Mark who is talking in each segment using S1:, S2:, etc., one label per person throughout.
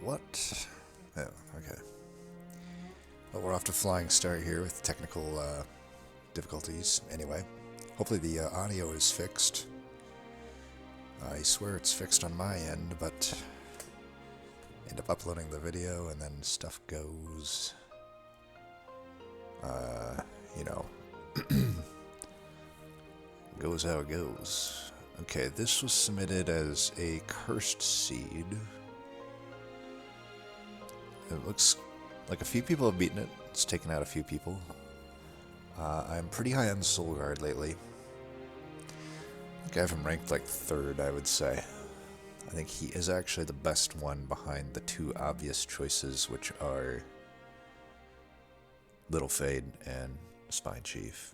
S1: What? Oh, okay. Well, we're off to flying start here with technical difficulties. Anyway, hopefully the audio is fixed. I swear it's fixed on my end, but end up uploading the video and then stuff goes, you know, goes how it goes. Okay, this was submitted as a cursed seed. It looks like a few people have beaten it. It's taken out a few people. I'm pretty high on Soul Guard lately. I think I have him ranked like 3rd, I would say. I think he is actually the best one behind the two obvious choices, which are Little Fade and Spine Chief.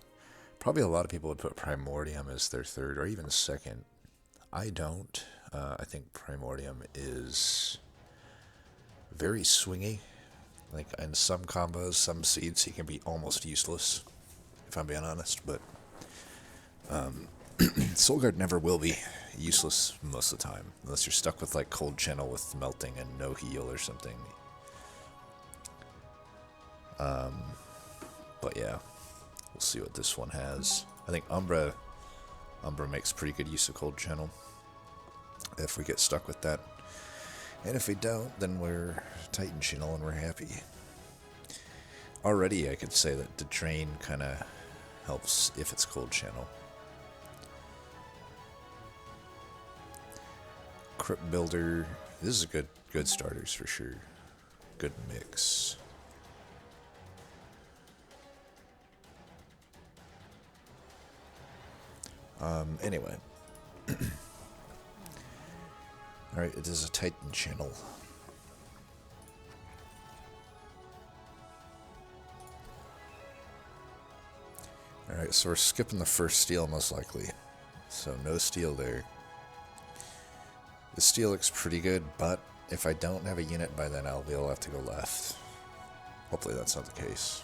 S1: Probably a lot of people would put Primordium as their 3rd or even 2nd. I don't. I think Primordium is very swingy. Like in some combos, some seeds, he can be almost useless, if I'm being honest, but Soul Guard never will be useless most of the time, unless you're stuck with like Cold Channel with melting and no heal or something. But yeah, we'll see what this one has. I think Umbra makes pretty good use of Cold Channel, if we get stuck with that. And if we don't, then we're Titan Channel and we're happy. Already I could say that the drain kind of helps if it's Cold Channel. Crypt Builder, this is a good starters for sure. Good mix. Anyway. Alright, it is a Titan Channel. Alright, so we're skipping the first steal most likely. So no steal there. The steal looks pretty good, but if I don't have a unit by then, I'll have to go left. Hopefully that's not the case.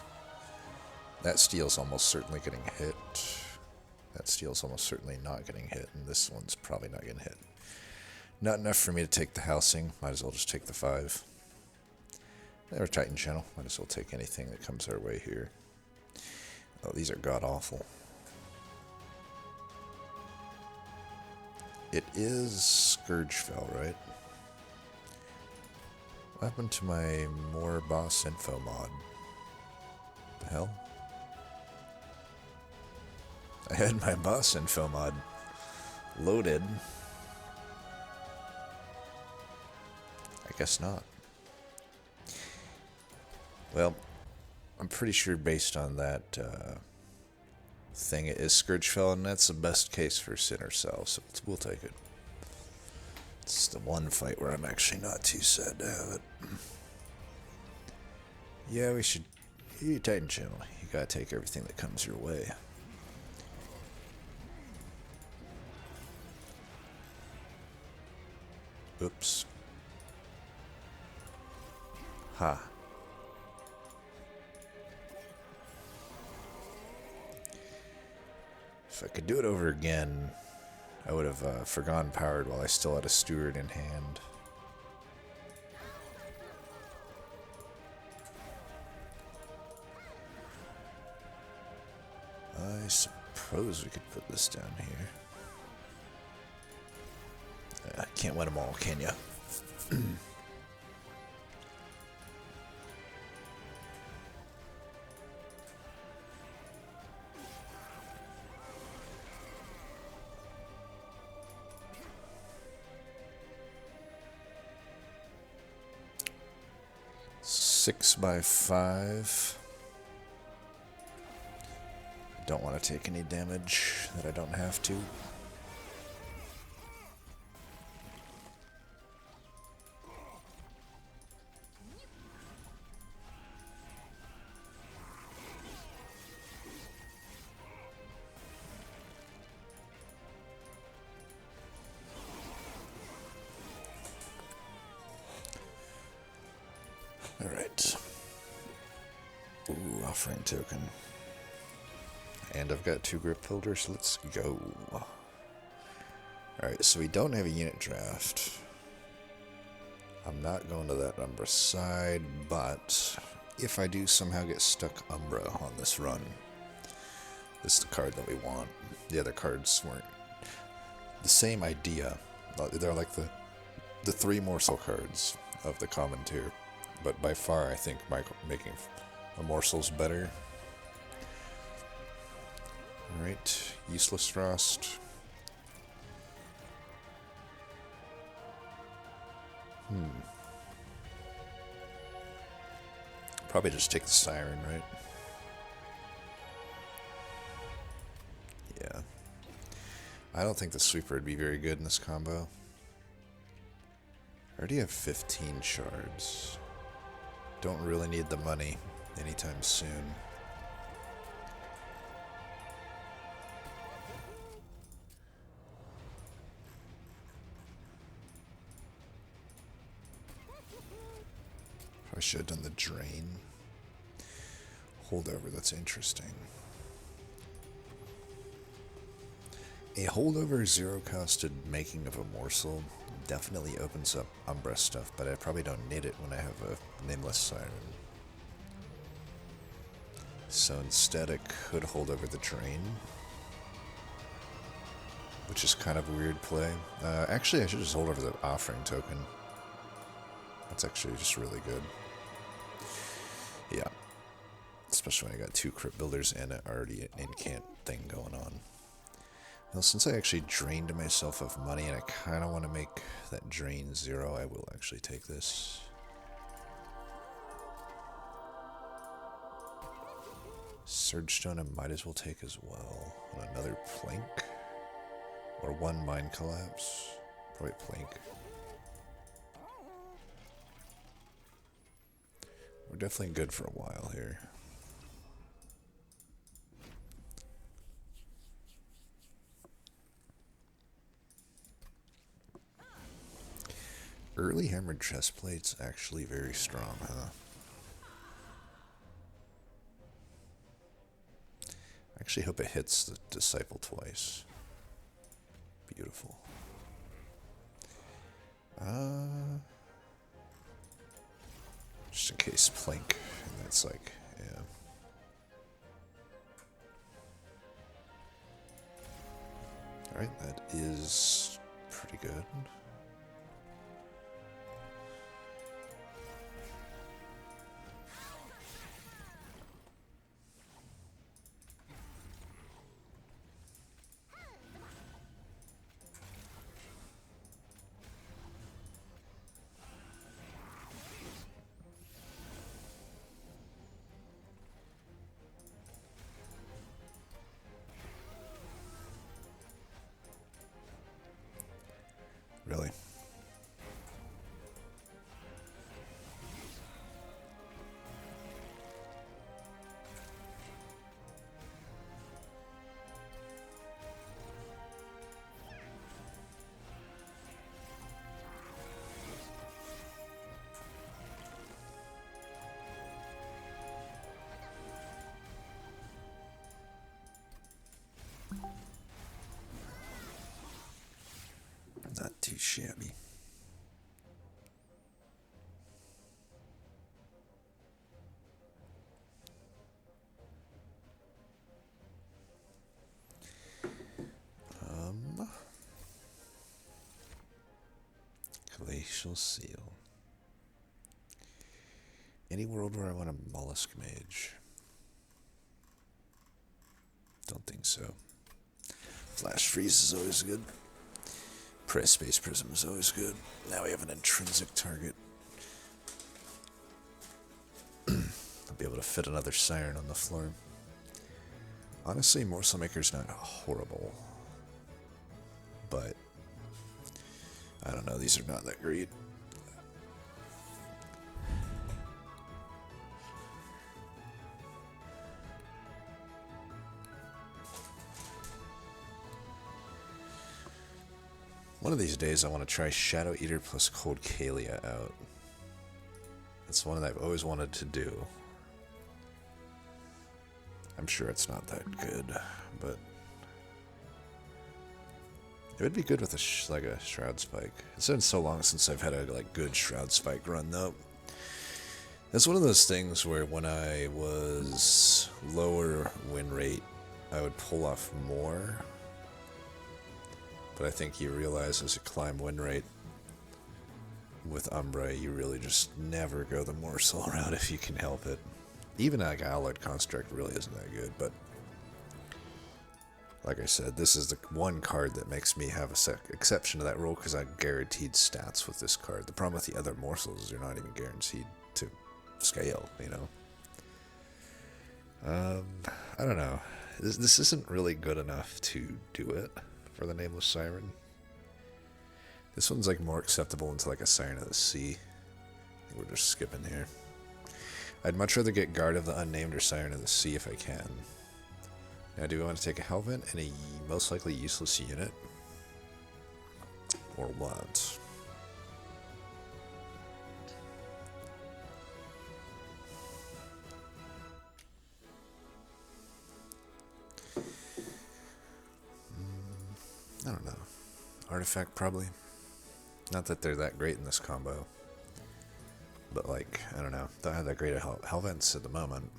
S1: That steal's almost certainly getting hit. That steal's almost certainly not getting hit, and this one's probably not getting hit. Not enough for me to take the housing. Might as well just take the 5. They're Titan Channel. Might as well take anything that comes our way here. Oh, these are god-awful. It is Scourgefell, right? What happened to my more boss info mod? The hell? I had my boss info mod loaded. I guess not. Well, I'm pretty sure based on that thing, it is Scourgefell, and that's the best case for Sinner Cell, so we'll take it. It's the one fight where I'm actually not too sad to have it. Yeah, we should... You Titan Channel. You gotta take everything that comes your way. Oops. Ha. If I could do it over again, I would have Forgone powered while I still had a Steward in hand. I suppose we could put this down here. Can't win them all, can ya? Six by 5. Don't want to take any damage that I don't have to. Alright. Ooh, offering token. And I've got 2 grip builders, let's go. Alright, so we don't have a unit draft. I'm not going to that Umbra side, but if I do somehow get stuck Umbra on this run, this is the card that we want. The other cards weren't the same idea. They're like the 3 morsel cards of the common tier, but by far I think making a morsel's better. Alright, useless frost. Probably just take the siren, right? Yeah. I don't think the sweeper would be very good in this combo. I already have 15 shards. Don't really need the money anytime soon. I should have done the drain. Holdover, that's interesting. A holdover zero-costed making of a morsel definitely opens up Umbra stuff, but I probably don't need it when I have a nameless siren. So instead I could hold over the drain, which is kind of a weird play. Actually, I should just hold over the offering token. That's actually just really good. Yeah. Especially when I got 2 crypt builders and already an incant thing going on. Well, since I actually drained myself of money and I kind of want to make that drain 0, I will actually take this. Surge Stone I might as well take as well. And another Plink. Or 1 Mind Collapse. Probably Plink. We're definitely good for a while here. Early hammered chest plate's actually very strong, huh? I actually hope it hits the disciple twice. Beautiful. Just in case Plink, and that's like, yeah. Alright, that is pretty good. Really? Not too shabby. Glacial Seal. Any world where I want a Mollusk Mage? Don't think so. Flash Freeze is always good. Press Space Prism is always good. Now we have an intrinsic target. I'll be able to fit another Siren on the floor. Honestly, Morsel Maker's not horrible. But I don't know, these are not that great. One of these days I want to try Shadow Eater plus Cold Kalia out. That's one that I've always wanted to do. I'm sure it's not that good, but It would be good with a like a Shroud Spike. It's been so long since I've had a like good Shroud Spike run though. It's one of those things where when I was lower win rate, I would pull off more. But I think you realize as you climb win rate with Umbra, you really just never go the morsel route if you can help it. Even like Alloyed Construct really isn't that good, but like I said, this is the one card that makes me have a exception to that rule because I guaranteed stats with this card. The problem with the other morsels is you're not even guaranteed to scale, you know? I don't know. This isn't really good enough to do it for the Nameless Siren. This one's like more acceptable into like a Siren of the Sea. I think we're just skipping here. I'd much rather get Guard of the Unnamed or Siren of the Sea if I can. Now, do we want to take a Hellvent and a most likely useless unit? Or what? I don't know. Artifact, probably. Not that they're that great in this combo. But, like, I don't know. Don't have that great of Hellvents at the moment.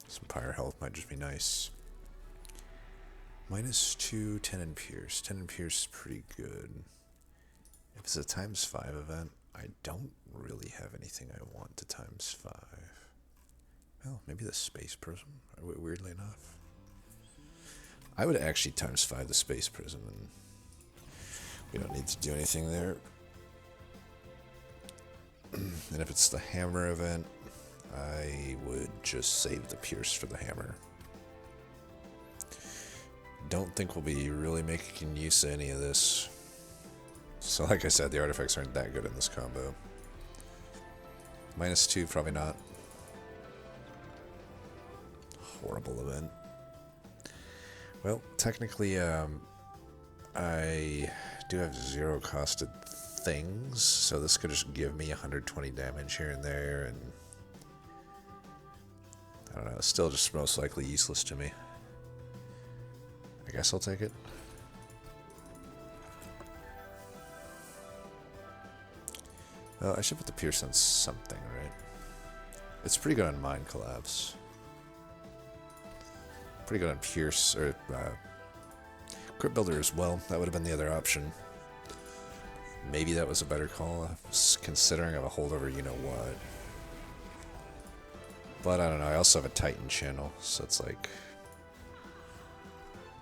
S1: Some Pyre health might just be nice. -2, 10 and Pierce. 10 and Pierce is pretty good. If it's a ×5 event, I don't really have anything I want to ×5. Well, maybe the Space Prism, weirdly enough. I would actually ×5 the Space Prism, and we don't need to do anything there. And if it's the Hammer event, I would just save the Pierce for the Hammer. Don't think we'll be really making use of any of this. So like I said, the artifacts aren't that good in this combo. -2, probably not. Horrible event. Well, technically, I do have 0 costed things, so this could just give me 120 damage here and there, and I don't know, it's still just most likely useless to me. I guess I'll take it. Well, I should put the Pierce on something, right? It's pretty good on Mind Collapse. Pretty good on Pierce, or Crypt Builder as well. That would have been the other option. Maybe that was a better call, considering I have a holdover you-know-what. But I don't know, I also have a Titan channel, so it's like...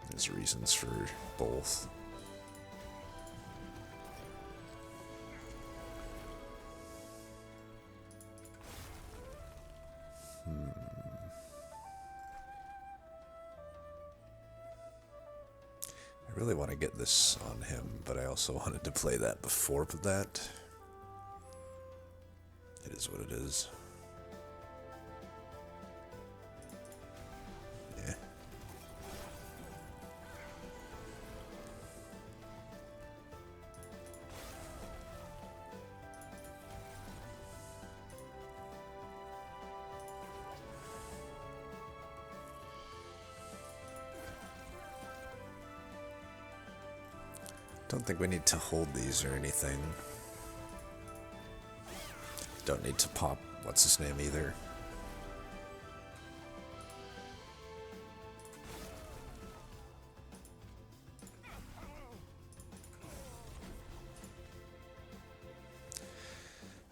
S1: there's reasons for both. I really want to get this on him, but I also wanted to play that before that. It is what it is. Yeah. Don't think we need to hold these or anything. Don't need to pop what's his name either.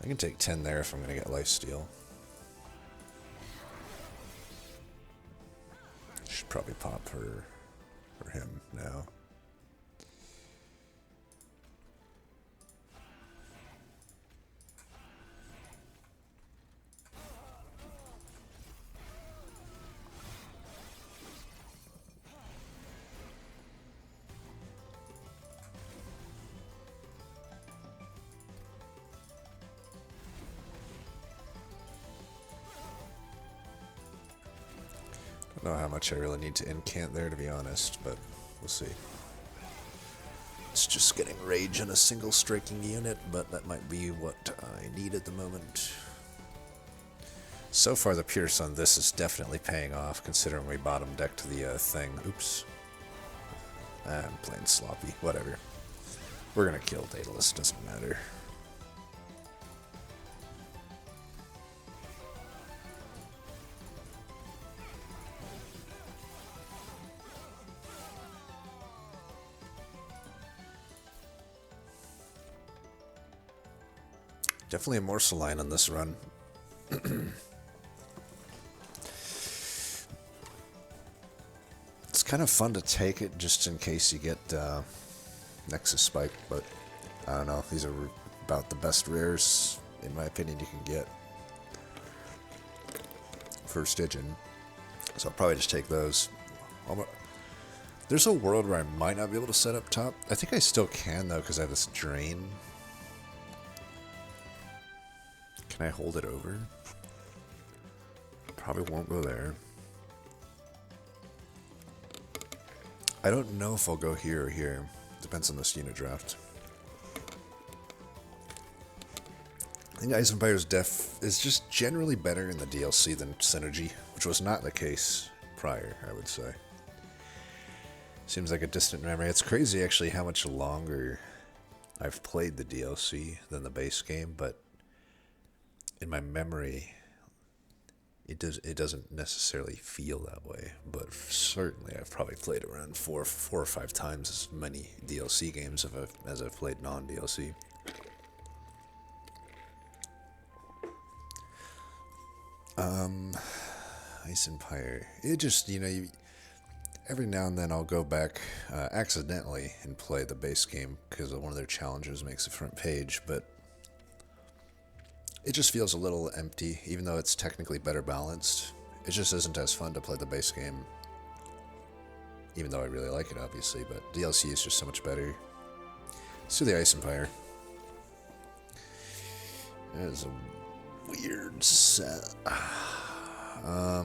S1: I can take 10 there if I'm going to get lifesteal. Should probably pop her or him now. I don't know how much I really need to incant there, to be honest, but we'll see. It's just getting rage in a single striking unit, but that might be what I need at the moment. So far, the Pierce on this is definitely paying off, considering we bottom decked the thing. Oops. I'm playing sloppy. Whatever. We're gonna kill Daedalus, doesn't matter. Definitely a morsel line on this run. It's kind of fun to take it just in case you get Nexus Spike, but I don't know. These are about the best rares, in my opinion, you can get for Stygian. So I'll probably just take those. There's a world where I might not be able to set up top. I think I still can, though, because I have this drain. Can I hold it over? Probably won't go there. I don't know if I'll go here or here. Depends on this unit draft. I think Ice Empire's def is just generally better in the DLC than Synergy, which was not the case prior, I would say. Seems like a distant memory. It's crazy, actually, how much longer I've played the DLC than the base game, but in my memory, it doesn't necessarily feel that way. But certainly, I've probably played around four or five times as many DLC games as I've played non-DLC. Ice Empire. It just, every now and then I'll go back accidentally and play the base game because one of their challenges makes a front page, but it just feels a little empty, even though it's technically better balanced. It just isn't as fun to play the base game, even though I really like it, obviously, but DLC is just so much better. Let's do the Ice Empire. That is a weird set. I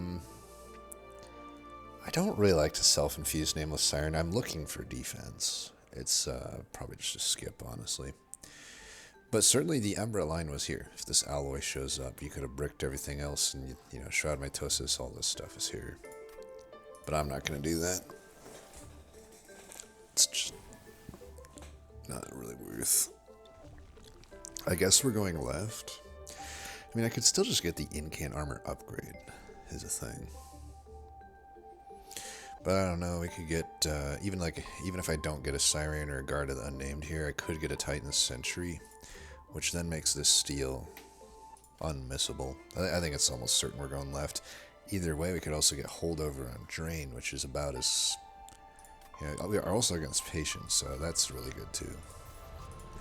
S1: don't really like to self-infuse Nameless Siren. I'm looking for defense. It's probably just a skip, honestly. But certainly the Umbra line was here. If this alloy shows up, you could have bricked everything else, and Shroud Mitosis, all this stuff is here. But I'm not going to do that. It's just not really worth. I guess we're going left. I mean, I could still just get the in-can armor upgrade, is a thing. But I don't know, we could get, even if I don't get a Siren or a Guard of the Unnamed here, I could get a Titan Sentry, which then makes this steal unmissable. I think it's almost certain we're going left. Either way, we could also get Holdover on Drain, which is about as... we are also against Patience, so that's really good too.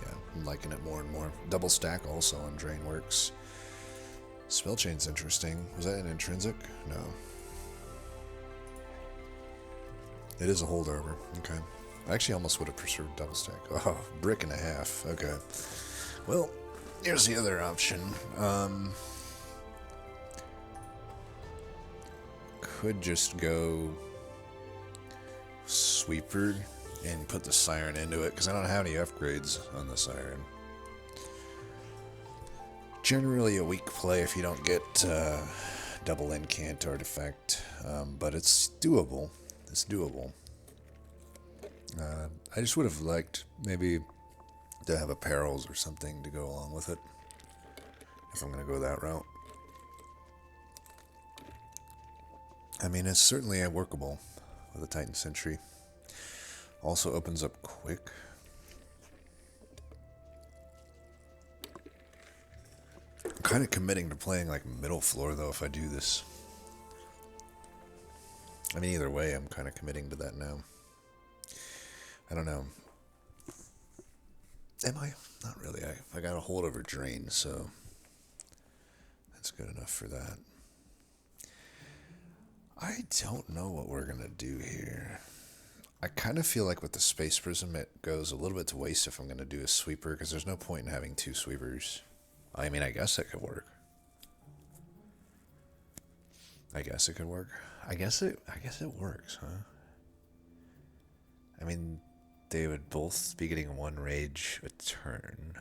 S1: Yeah, I'm liking it more and more. Double stack also on Drain works. Spell Chain's interesting. Was that an intrinsic? No. It is a holdover. Okay. I actually almost would have preferred double stack. Oh, brick and a half. Okay. Well, here's the other option. Could just go Sweeper and put the Siren into it, because I don't have any upgrades on the Siren. Generally a weak play if you don't get double incant artifact, but it's doable. It's doable. I just would have liked maybe to have a Perils or something to go along with it, if I'm going to go that route. I mean, it's certainly workable with a Titan Sentry. Also opens up quick. I'm kind of committing to playing like middle floor though if I do this. I mean, either way, I'm kind of committing to that now. I don't know. Am I? Not really. I got a holdover Drain, so that's good enough for that. I don't know what we're going to do here. I kind of feel like with the Space Prism, it goes a little bit to waste if I'm going to do a Sweeper, because there's no point in having two Sweepers. I mean, I guess that could work. I guess it could work. I guess it works, huh? I mean, they would both be getting one rage a turn.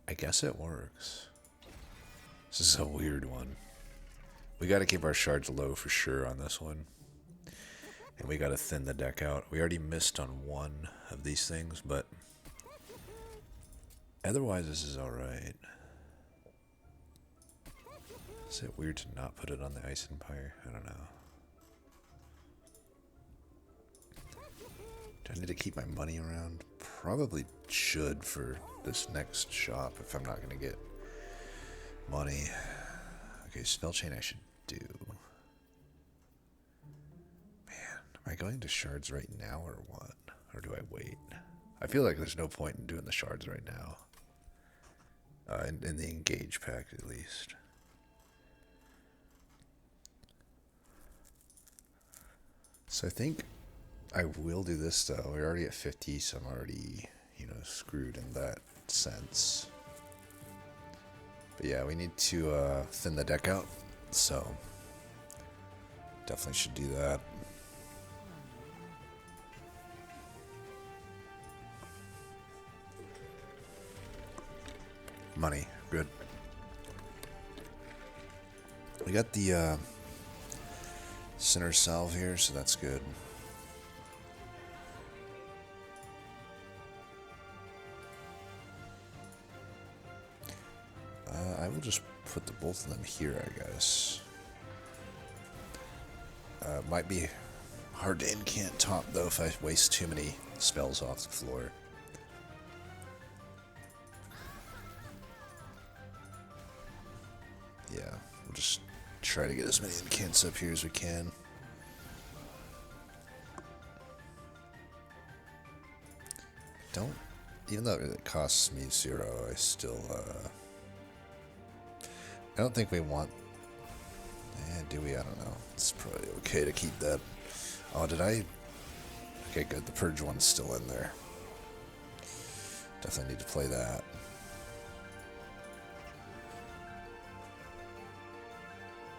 S1: I guess it works. This is a weird one. We got to keep our shards low for sure on this one. And we got to thin the deck out. We already missed on one of these things, but otherwise this is alright. Is it weird to not put it on the Ice Empire? I don't know. Do I need to keep my money around? Probably should for this next shop if I'm not going to get money. Okay, spell chain I should do. Man, am I going to shards right now or what? Or do I wait? I feel like there's no point in doing the shards right now. In the engage pack at least. So I think I will do this though. We're already at 50, so I'm already, screwed in that sense. But yeah, we need to thin the deck out, so definitely should do that. Money, good. We got the center salve here, so that's good. I will just put both of them here, I guess. Might be hard to incant top, though, if I waste too many spells off the floor. Yeah, we'll just try to get as many incants up here as we can. Even though it costs me 0, I still, I don't think we want, do we? I don't know. It's probably okay to keep that. Oh, did I? Okay, good. The Purge one's still in there. Definitely need to play that.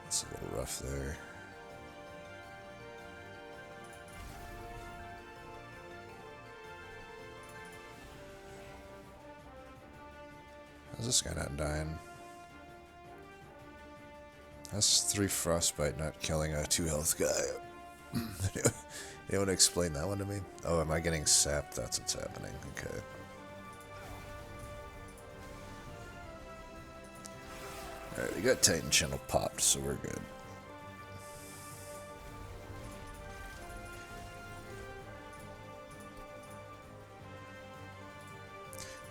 S1: It's a little rough there. How's this guy not dying? That's 3 frostbite not killing a 2 health guy. Anyone explain that one to me? Oh, am I getting sapped? That's what's happening. Okay. Alright, we got Titan Channel popped, so we're good.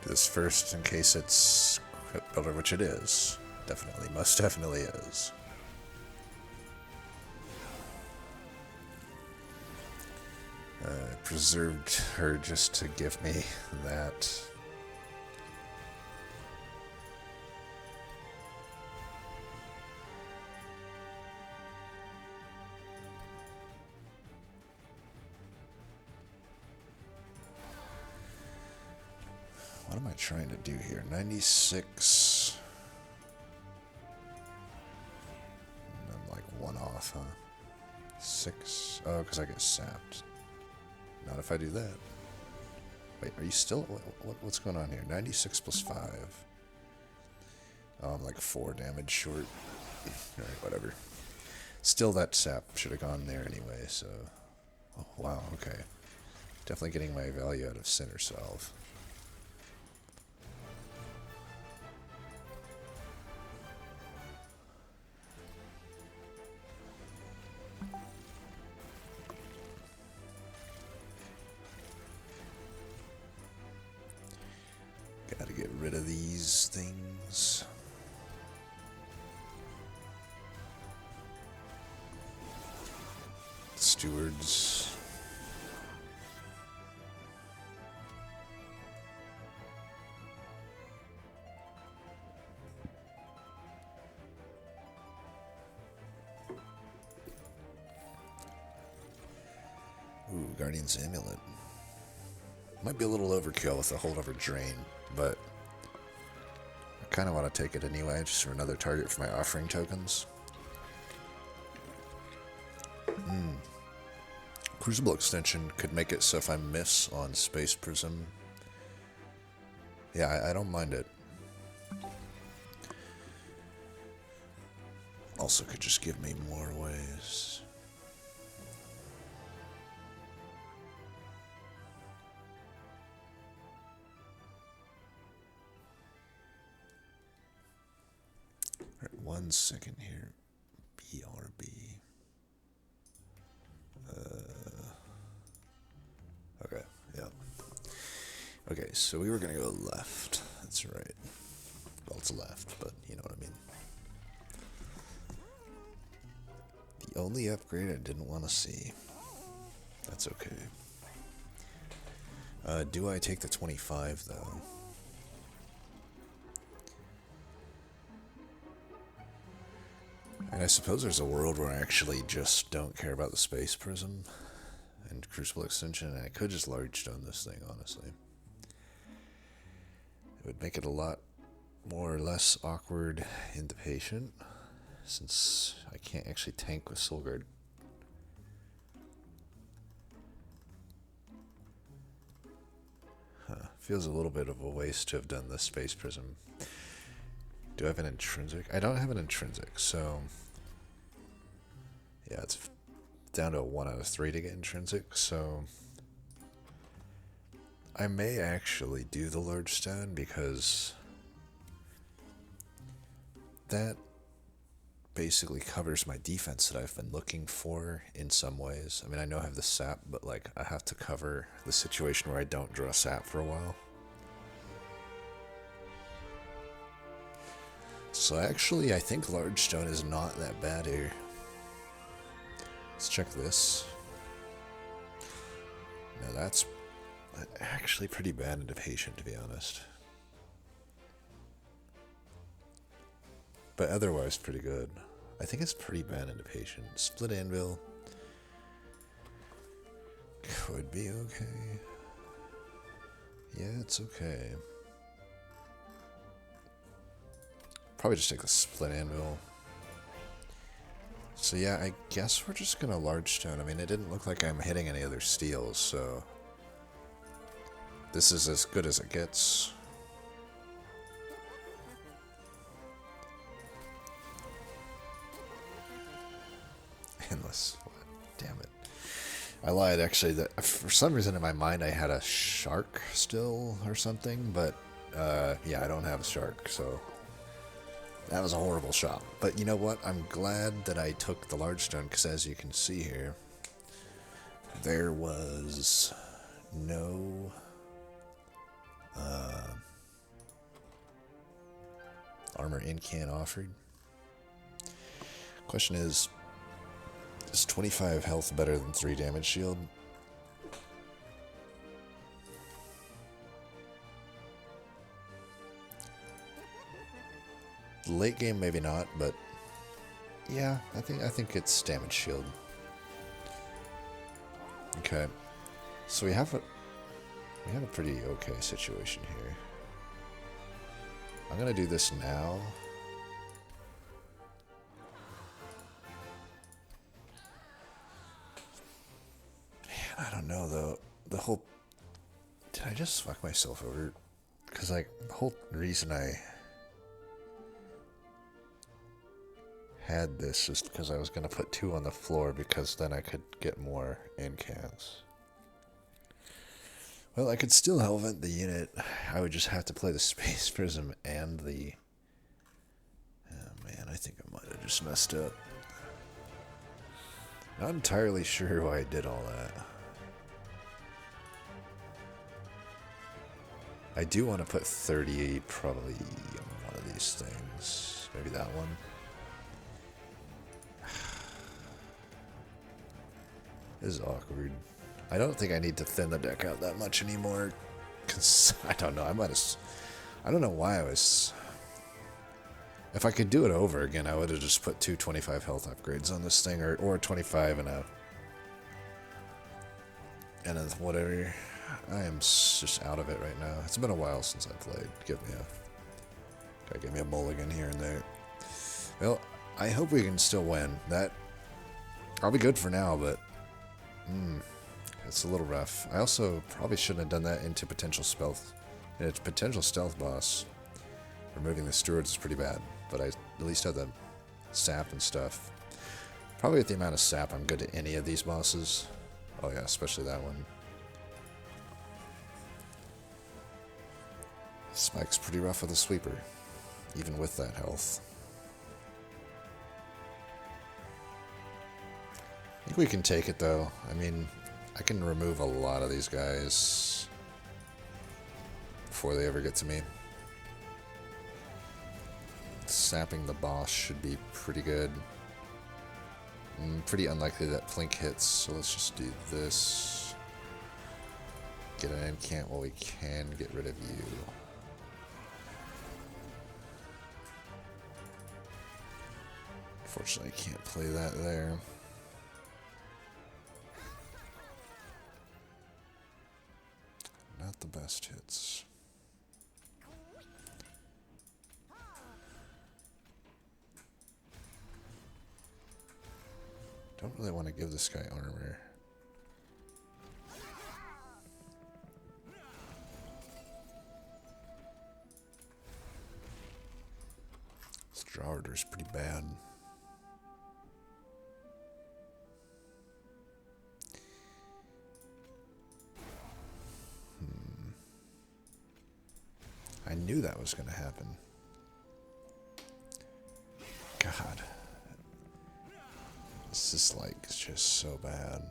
S1: Do this first in case it's Crypt Builder, which it is. Definitely, most definitely is. Preserved her just to give me that. What am I trying to do here? 96. And I'm like 1 off, huh? 6. Oh, because I get sapped. Not if I do that. Wait, are you still... What's going on here? 96 plus 5. Oh, I'm like 4 damage short. Alright, whatever. Still, that sap should have gone there anyway, so... Oh, wow, okay. Definitely getting my value out of Center Salve. Gotta get rid of these things. Stewards. Ooh, Guardian's Amulet. Might be a little overkill with the holdover drain, but I kind of want to take it anyway, just for another target for my offering tokens. Crucible extension could make it so if I miss on Space Prism, yeah, I don't mind it. Also could just give me more ways. Alright, 1 second here. BRB. Okay, yeah. Okay, so we were gonna go left. That's right. Well, it's left, but you know what I mean. The only upgrade I didn't want to see. That's okay. Do I take the 25, though? And I suppose there's a world where I actually just don't care about the Space Prism and Crucible Extension, and I could just large stone this thing, honestly. It would make it a lot more or less awkward in the patient, since I can't actually tank with Soul Guard. Feels a little bit of a waste to have done the Space Prism. Do I have an intrinsic? I don't have an intrinsic, so yeah, it's down to a 1 out of 3 to get intrinsic, so I may actually do the large stone because that basically covers my defense that I've been looking for in some ways. I mean, I know I have the sap, but like I have to cover the situation where I don't draw sap for a while. So actually, I think large stone is not that bad here. Let's check this. Now that's actually pretty bad in the patient, to be honest. But otherwise pretty good. I think it's pretty bad in the patient. Split anvil could be okay. Yeah, it's okay. Probably just take the split anvil. So yeah, I guess we're just gonna large stone. I mean, it didn't look like I'm hitting any other steals, so this is as good as it gets. Endless. Damn it. I lied, actually. That for some reason in my mind I had a shark still or something, but yeah, I don't have a shark, so that was a horrible shot. But you know what? I'm glad that I took the large stone, because as you can see here, there was no armor incan offered. Question is 25 health better than 3 damage shield? Late game, maybe not, but yeah, I think it's damage shield. Okay, so we have a pretty okay situation here. I'm gonna do this now. Man, I don't know though. The whole, did I just fuck myself over? Because like the whole reason I had this just because I was going to put 2 on the floor, because then I could get more incans. Well, I could still Hellvent the unit. I would just have to play the Space Prism and the... Oh man, I think I might have just messed up. Not entirely sure why I did all that. I do want to put 38 probably on one of these things. Maybe that one. This is awkward. I don't think I need to thin the deck out that much anymore, because I don't know, I don't know why I was... If I could do it over again, I would have just put 2 25 health upgrades on this thing, or 25 and a whatever. I am just out of it right now. It's been a while since I played. Gotta give me a mulligan here and there. Well, I hope we can still win. I'll be good for now, but it's a little rough. I also probably shouldn't have done that into potential stealth. And its potential stealth boss. Removing the stewards is pretty bad, but I at least had the sap and stuff. Probably with the amount of sap, I'm good to any of these bosses. Oh yeah, especially that one. Spike's pretty rough with a sweeper, even with that health. I think we can take it though. I mean, I can remove a lot of these guys before they ever get to me. Sapping the boss should be pretty good. Pretty unlikely that Plink hits, so let's just do this. Get an incant while we can get rid of you. Unfortunately, I can't play that there. Not the best hits. Don't really want to give this guy armor. This draw order is pretty bad. I knew that was going to happen. God. This is like just so bad.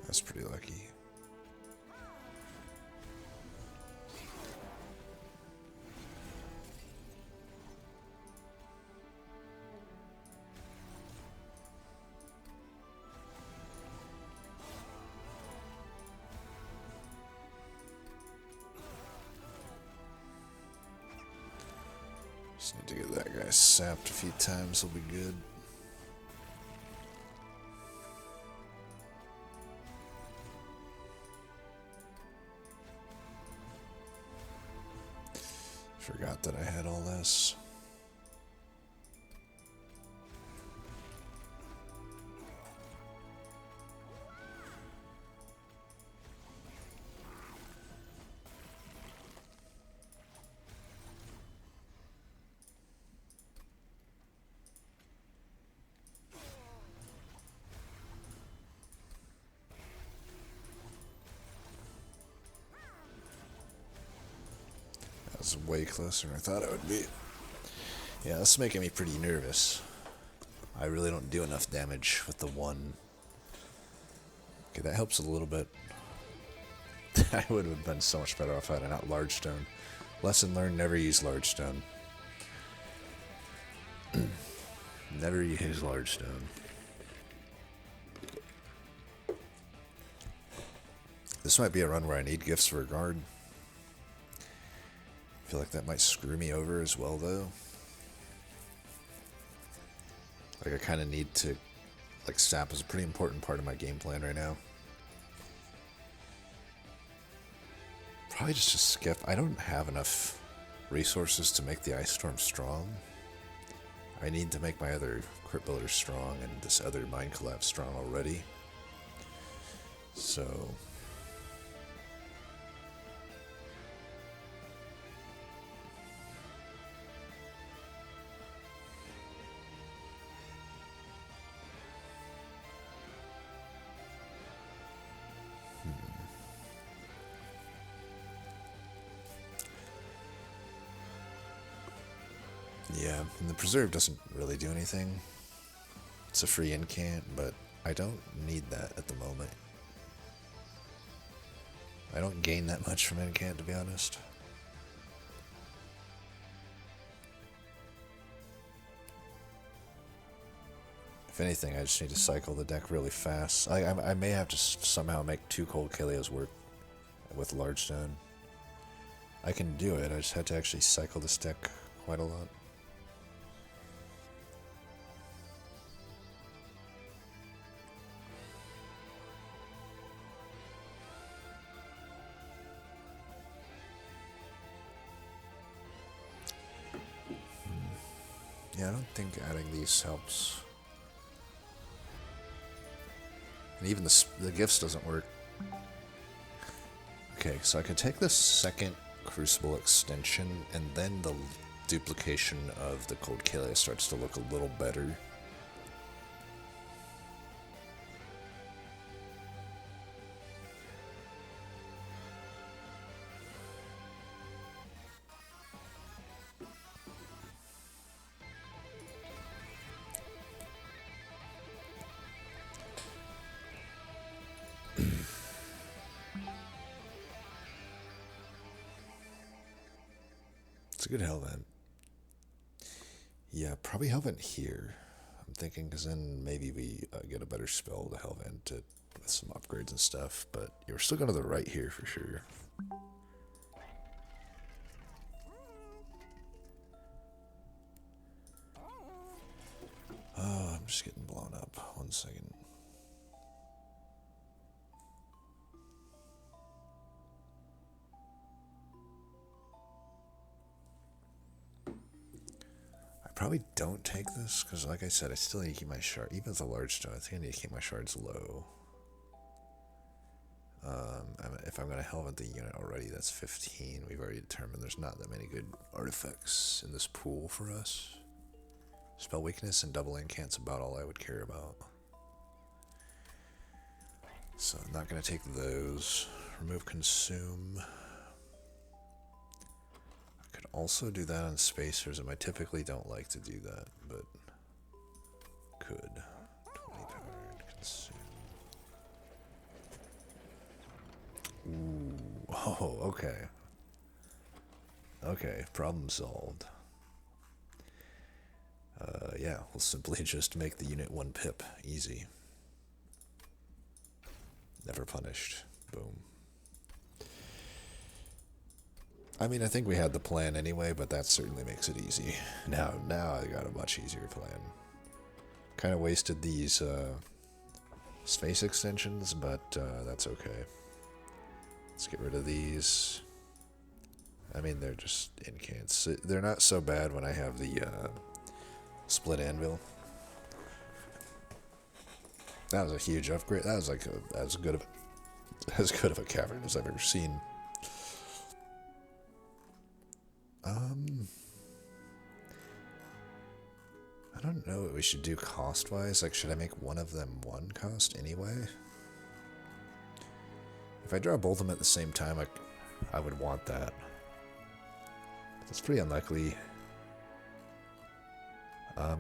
S1: That's pretty lucky. Just need to get that guy sapped a few times, he'll be good. Forgot that I had all this. That was way closer than I thought it would be. Yeah, this is making me pretty nervous. I really don't do enough damage with the one. Okay, that helps a little bit. I would have been so much better off had I not large stone. Lesson learned, never use large stone. Never use large stone. This might be a run where I need gifts for a guard. I feel like that might screw me over as well, though. Like, I kind of need to... Like, sap is a pretty important part of my game plan right now. Probably just to skip. I don't have enough resources to make the Ice Storm strong. I need to make my other Crypt Builders strong and this other Mind Collapse strong already. So... Yeah, and the Preserve doesn't really do anything. It's a free incant, but I don't need that at the moment. I don't gain that much from incant, to be honest. If anything, I just need to cycle the deck really fast. I may have to somehow make 2 Cold Kalios work with Large Stone. I can do it, I just had to actually cycle this deck quite a lot. Yeah, I don't think adding these helps. And even the gifts doesn't work. Okay, so I could take the second Crucible extension, and then the duplication of the Cold Kalia starts to look a little better. It's a good Hellvent. Yeah, probably Hellvent here. I'm thinking, because then maybe we get a better spell to Hellvent with some upgrades and stuff. But you're still going to the right here for sure. Oh, I'm just getting blown up. 1 second. Probably don't take this, because like I said, I still need to keep my shard, even with a large stone, I think I need to keep my shards low. If I'm going to Hellvent the unit already, that's 15. We've already determined there's not that many good artifacts in this pool for us. Spell weakness and double incant's about all I would care about. So I'm not going to take those. Remove consume. Also do that on spacers, and I typically don't like to do that, but could. 20 card, consume. Ooh, oh, okay. Okay, problem solved. Yeah, we'll simply just make the unit 1 pip. Easy. Never punished. Boom. I mean, I think we had the plan anyway, but that certainly makes it easy. Now I got a much easier plan. Kind of wasted these space extensions, but that's okay. Let's get rid of these. I mean, they're just incants. They're not so bad when I have the split anvil. That was a huge upgrade. That was like as good of a cavern as I've ever seen. I don't know what we should do cost-wise. Like, should I make one of them 1 cost anyway? If I draw both of them at the same time, I would want that. That's pretty unlikely.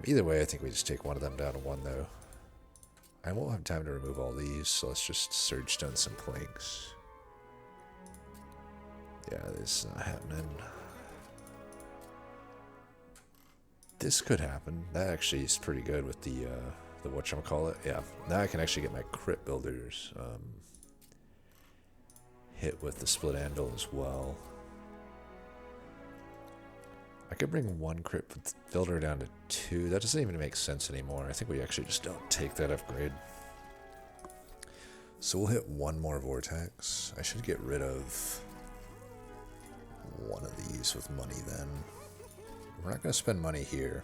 S1: Either way, I think we just take one of them down to 1, though. I won't have time to remove all these, so let's just Surge Stone some Plinks. Yeah, this is not happening. This could happen. That actually is pretty good with the whatchamacallit. Yeah, now I can actually get my crit builders hit with the split anvil as well. I could bring 1 crit builder down to 2. That doesn't even make sense anymore. I think we actually just don't take that upgrade. So we'll hit 1 more vortex. I should get rid of 1 of these with money then. We're not going to spend money here.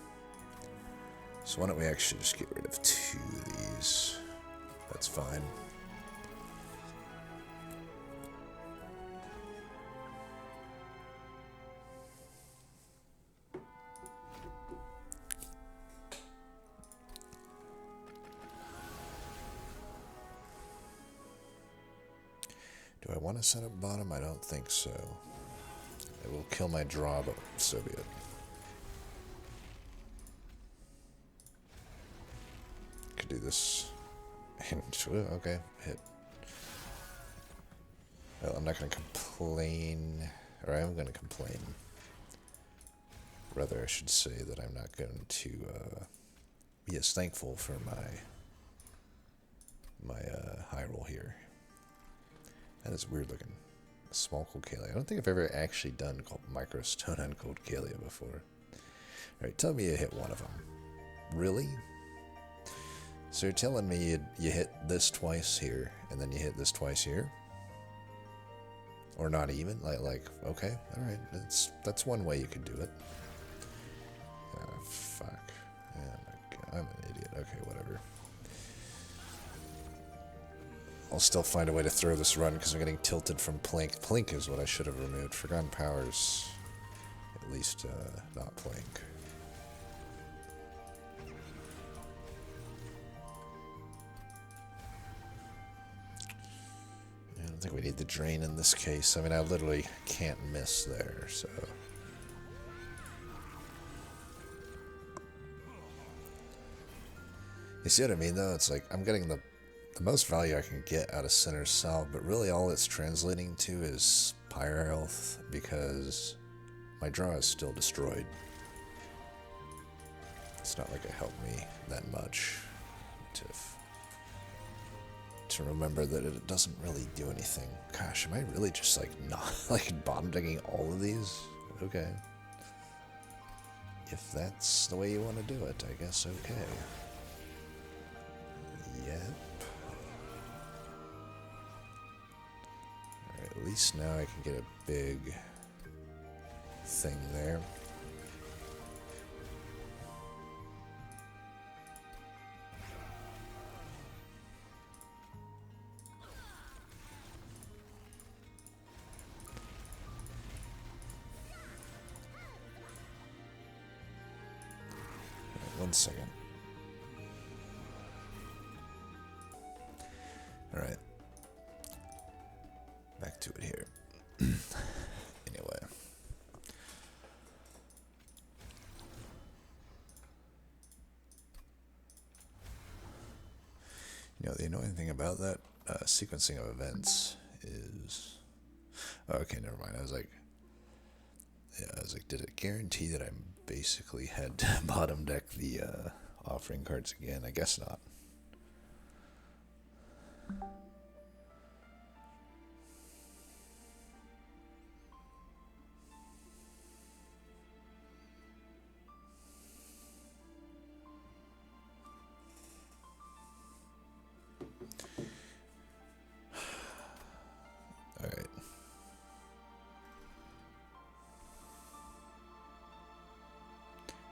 S1: So why don't we actually just get rid of 2 of these. That's fine. Do I want to set up bottom? I don't think so. It will kill my draw, but so be it. Could do this. Okay, hit. Well, I'm not going to complain. Or I am going to complain. Rather, I should say that I'm not going to be as thankful for my high roll here. That is weird looking. A small Cold Kalia. I don't think I've ever actually done Microstone on Cold Kalia before. Alright, tell me you hit 1 of them. Really? So you're telling me you hit this twice here, and then you hit this twice here? Or not even? Like okay, alright. That's one way you could do it. fuck. Yeah, I'm an idiot. Okay, whatever. I'll still find a way to throw this run because I'm getting tilted from Plink. Plink is what I should have removed. Forgone Powers. At least, not Plink. I don't think we need the drain in this case. I mean, I literally can't miss there, so... You see what I mean, though? It's like, I'm getting the most value I can get out of Center Salve, but really all it's translating to is Pyre Health, because my draw is still destroyed. It's not like it helped me that much to remember that it doesn't really do anything. Gosh, am I really just like not like bottom digging all of these? Okay. If that's the way you want to do it, I guess okay. Yep. Alright, at least now I can get a big thing there. Right, 1 second. Alright. Back to it here. Anyway. You know, the annoying thing about that sequencing of events is... Oh, okay, never mind. I was like, did it guarantee that I basically had to bottom deck the offering cards again? I guess not. Alright.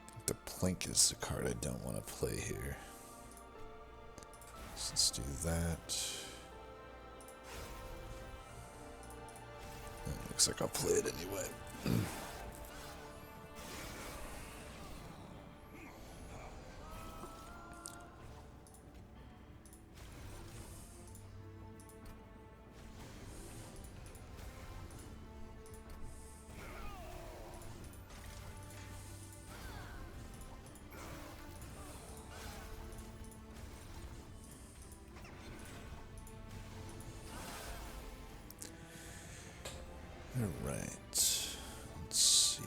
S1: I think the Plink is the card I don't want to play here. So let's do that. Looks like I'll play it anyway. Alright, let's see.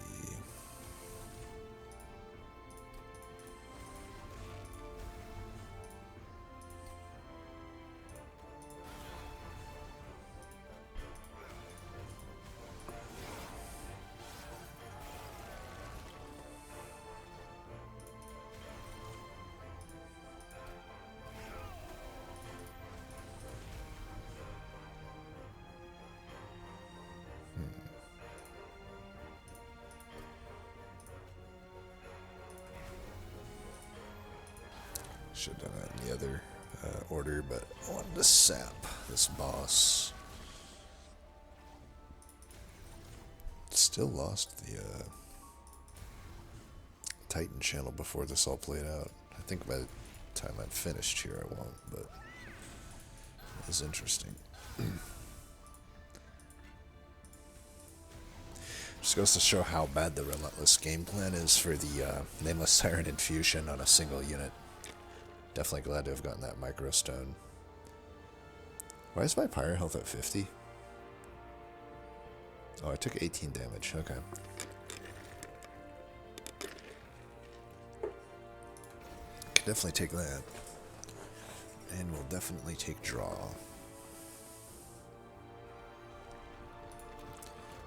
S1: Should have done that in the other order, but I wanted to sap this boss. Still lost the Titan channel before this all played out. I think by the time I'm finished here I won't, but it was interesting. Just goes to show how bad the relentless game plan is for the Nameless Siren Infusion on a single unit. Definitely glad to have gotten that micro stone. Why is my pyre health at 50? Oh, I took 18 damage. Okay. Can definitely take that. And we'll definitely take draw.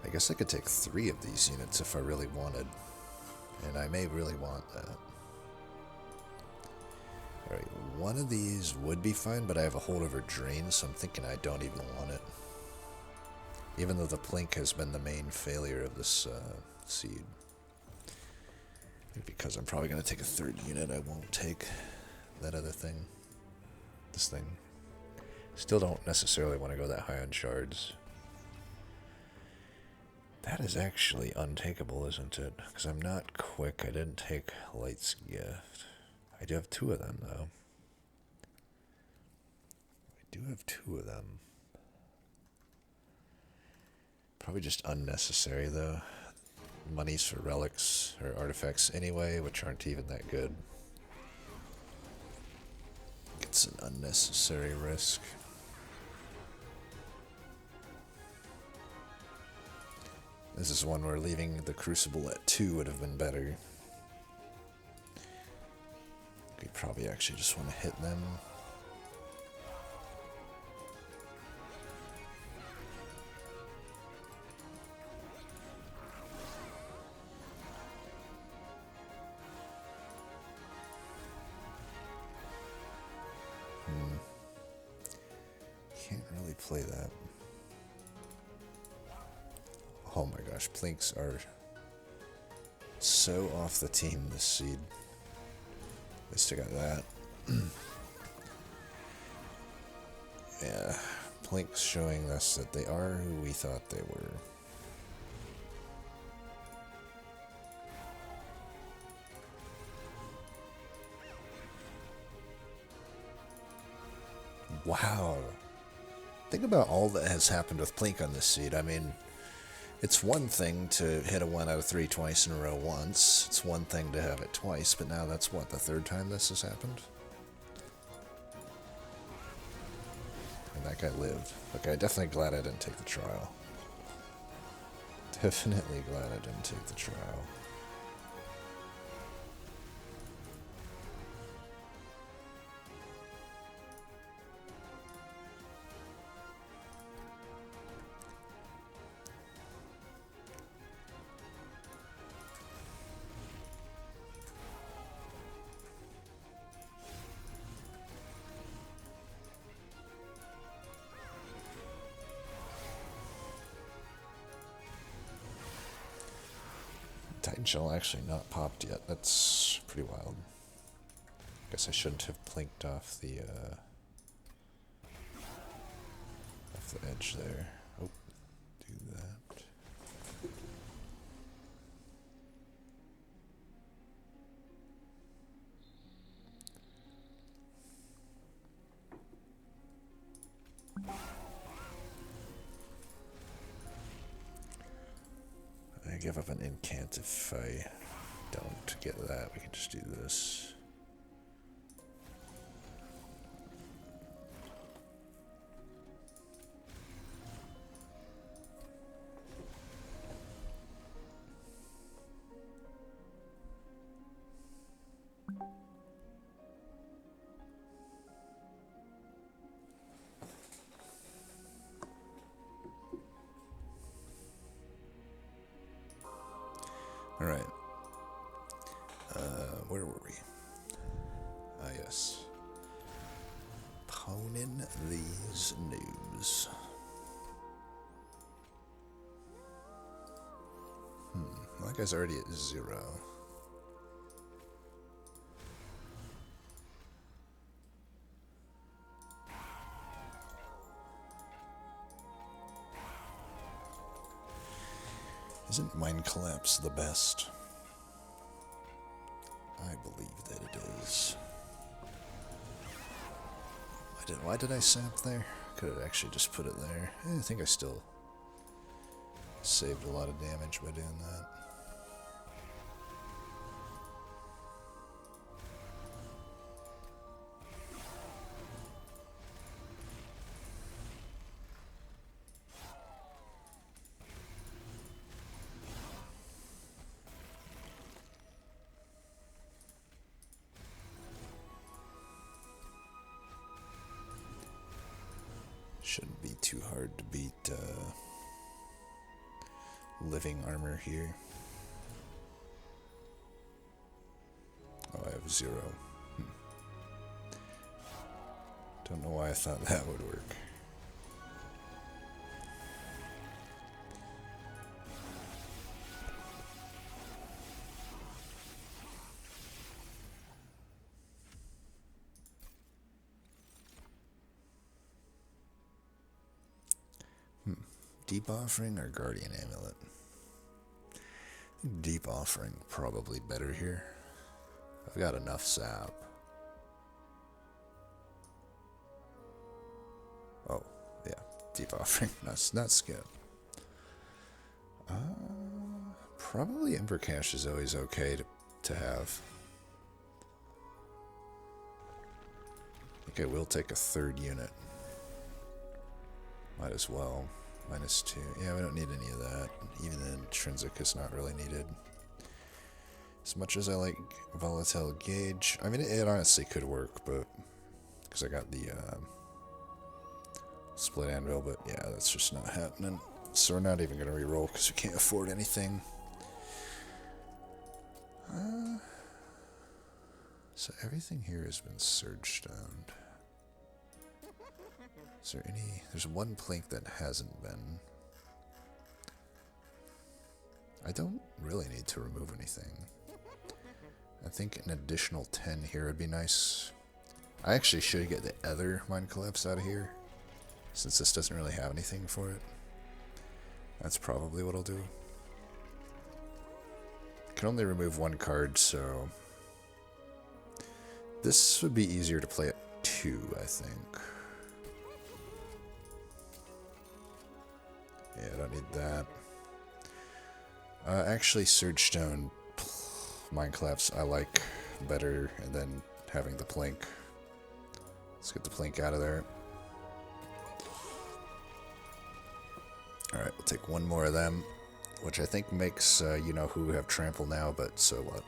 S1: I guess I could take 3 of these units if I really wanted. And I may really want that. Alright, one of these would be fine, but I have a holdover drain, so I'm thinking I don't even want it. Even though the Plink has been the main failure of this seed. Because I'm probably going to take a third unit, I won't take that other thing. This thing. Still don't necessarily want to go that high on shards. That is actually untakeable, isn't it? Because I'm not quick. I didn't take Light's Gift. I do have 2 of them, though. I do have 2 of them. Probably just unnecessary, though. Money's for relics or artifacts anyway, which aren't even that good. It's an unnecessary risk. This is one where leaving the Crucible at 2 would have been better. We probably actually just want to hit them. Can't really play that. Oh my gosh, Plinks are so off the team this seed. At least I got that. Yeah, Plink's showing us that they are who we thought they were. Wow. Think about all that has happened with Plink on this seed. I mean, it's one thing to hit a 1 out of 3 twice in a row once. It's one thing to have it twice, but now that's what, the 3rd time this has happened? And that guy lived. Okay, definitely glad I didn't take the trial. Definitely glad I didn't take the trial. Titan Shell actually not popped yet. That's pretty wild. Guess I shouldn't have plinked off the edge there. Oh, do that. I give up an incant if I don't get that. We can just do this. Alright. Where were we? Ah, yes. Poning these noobs. That guy's already at 0. Isn't Mind Collapse the best? I believe that it is. Why did I sap there? Could have actually just put it there. I think I still saved a lot of damage by doing that. Shouldn't be too hard to beat living armor here. Oh, I have 0. Don't know why I thought that would work. Deep Offering or Guardian Amulet? I think Deep Offering probably better here. I've got enough sap. Oh, yeah. Deep Offering. Not skip. Probably Ember Cache is always okay to have. I think I will take a third unit. Might as well. -2. Yeah, we don't need any of that. Even the intrinsic is not really needed. As much as I like Volatile Gauge, I mean, it honestly could work, but because I got the Split Anvil, but yeah, that's just not happening. So we're not even going to reroll because we can't afford anything. So everything here has been Surge Stoned. Is there any... There's one Plink that hasn't been. I don't really need to remove anything. I think an additional 10 here would be nice. I actually should get the other Mind Collapse out of here, since this doesn't really have anything for it. That's probably what I'll do. Can only remove one card, so... This would be easier to play at 2, I think. Yeah, I don't need that. Actually, Surge Stone, Mind Collapse, I like better than having the Plink. Let's get the Plink out of there. Alright, we'll take one more of them, which I think makes you-know-who have Trample now, but so what.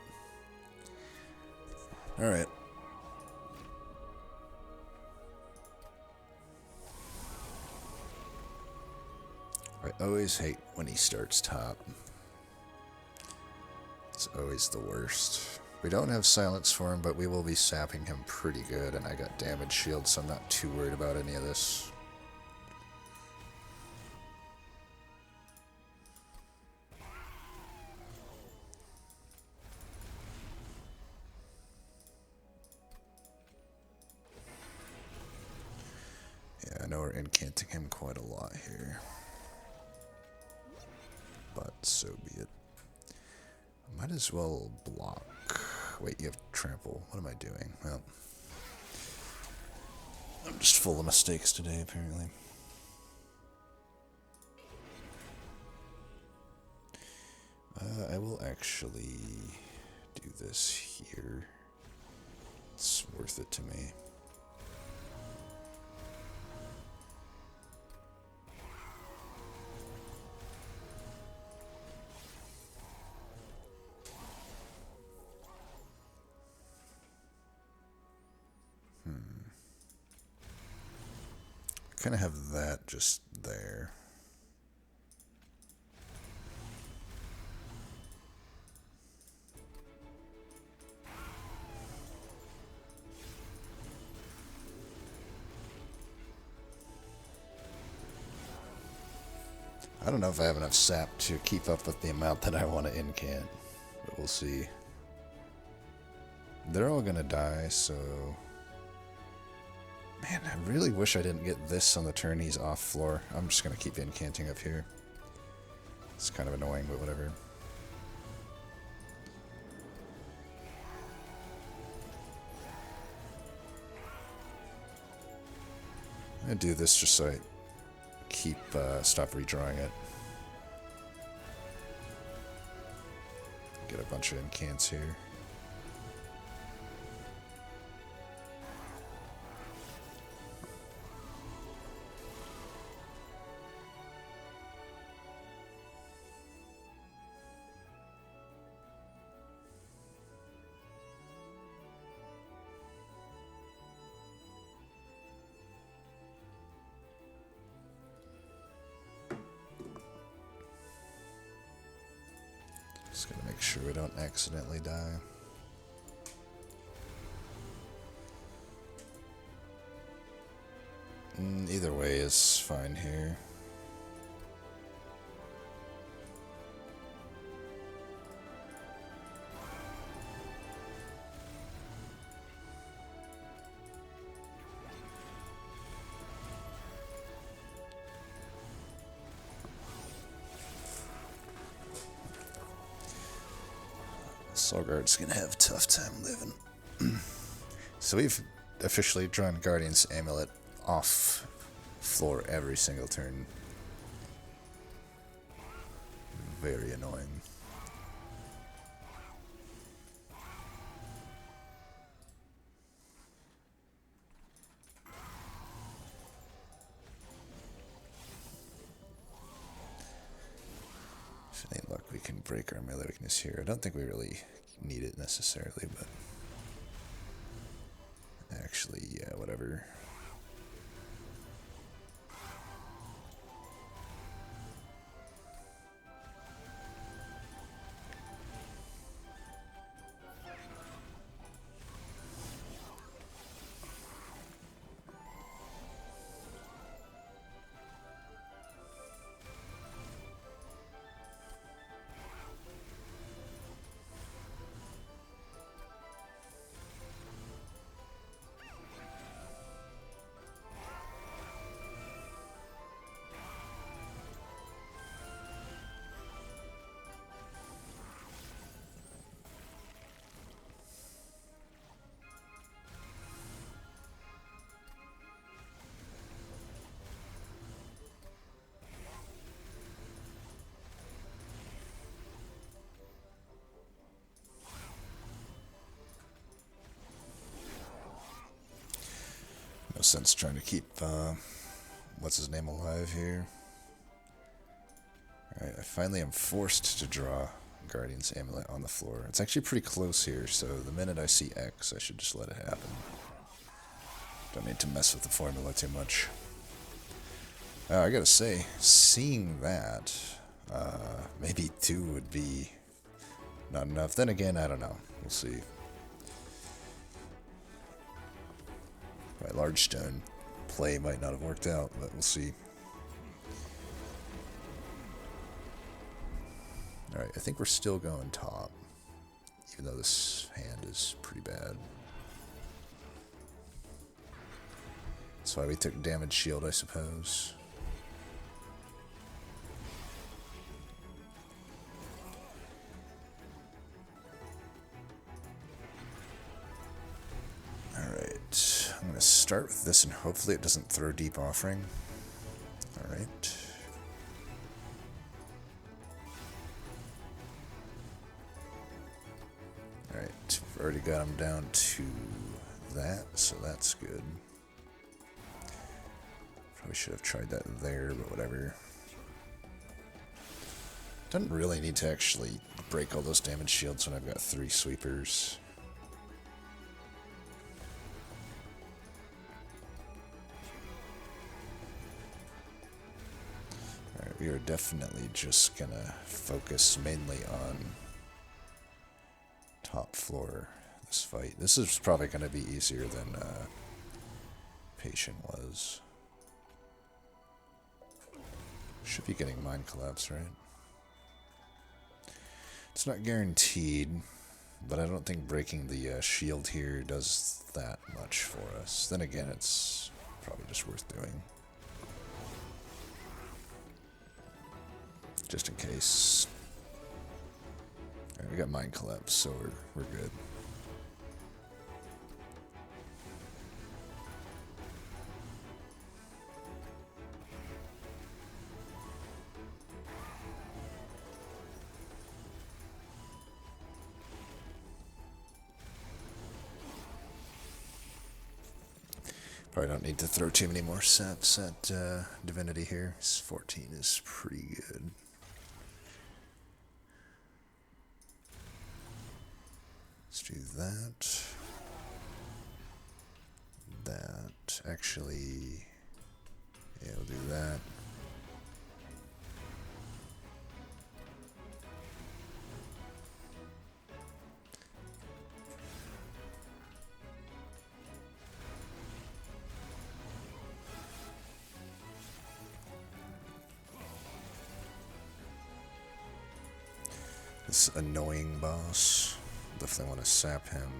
S1: Alright. I always hate when he starts top. It's always the worst. We don't have silence for him, but we will be sapping him pretty good, and I got damage shield, so I'm not too worried about any of this. Yeah, I know we're incanting him quite a lot here. But so be it. I might as well block. Wait, you have trample. What am I doing? Well, I'm just full of mistakes today, apparently. I will actually do this here. It's worth it to me. Kind of have that just there. I don't know if I have enough sap to keep up with the amount that I want to incant, but we'll see. They're all gonna die, so... Man, I really wish I didn't get this on the turn he's off floor. I'm just gonna keep incanting up here. It's kind of annoying, but whatever. I'm gonna do this just so I keep, stop redrawing it. Get a bunch of incants here. Just gotta make sure we don't accidentally die. Either way is fine here. Solgard's gonna have a tough time living. So we've officially drawn Guardian's Amulet off floor every single turn. Very annoying. If any luck, we can break our melee weakness here. I don't think we really need it necessarily, but actually, yeah, whatever. No sense trying to keep, what's his name alive here. Alright, I finally am forced to draw Guardian's Amulet on the floor. It's actually pretty close here, so the minute I see X, I should just let it happen. Don't need to mess with the formula too much. I gotta say, seeing that, maybe 2 would be not enough. Then again, I don't know. We'll see. My large stone play might not have worked out, but we'll see. Alright, I think we're still going top, even though this hand is pretty bad. That's why we took damage shield, I suppose. Alright, I'm going to start with this and hopefully it doesn't throw Deep Offering. Alright. Alright, we've already got him down to that, so that's good. Probably should have tried that there, but whatever. Doesn't really need to actually break all those damage shields when I've got 3 sweepers. Alright, we are definitely just gonna focus mainly on top floor this fight. This is probably gonna be easier than Patient was. Should be getting Mind Collapse, right? It's not guaranteed, but I don't think breaking the shield here does that much for us. Then again, it's probably just worth doing. Just in case. Alright, we got Mind Collapse, so we're good. Probably don't need to throw too many more sets at Divinity here. 14 is pretty good. Let's do that. That. Actually, yeah, we'll do that. This annoying boss. Definitely want to sap him.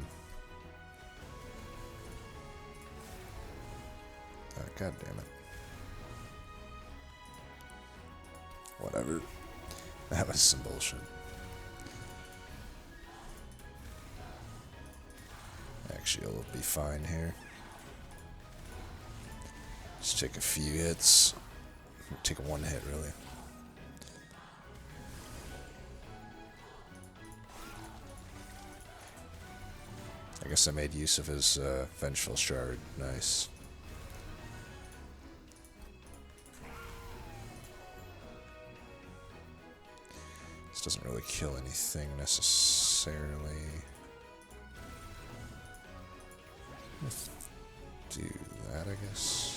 S1: God damn it. Whatever. That was some bullshit. Actually, it'll be fine here. Just take a few hits. Take one hit, really. I guess I made use of his Vengeful Shard. Nice. This doesn't really kill anything necessarily. Let's do that, I guess.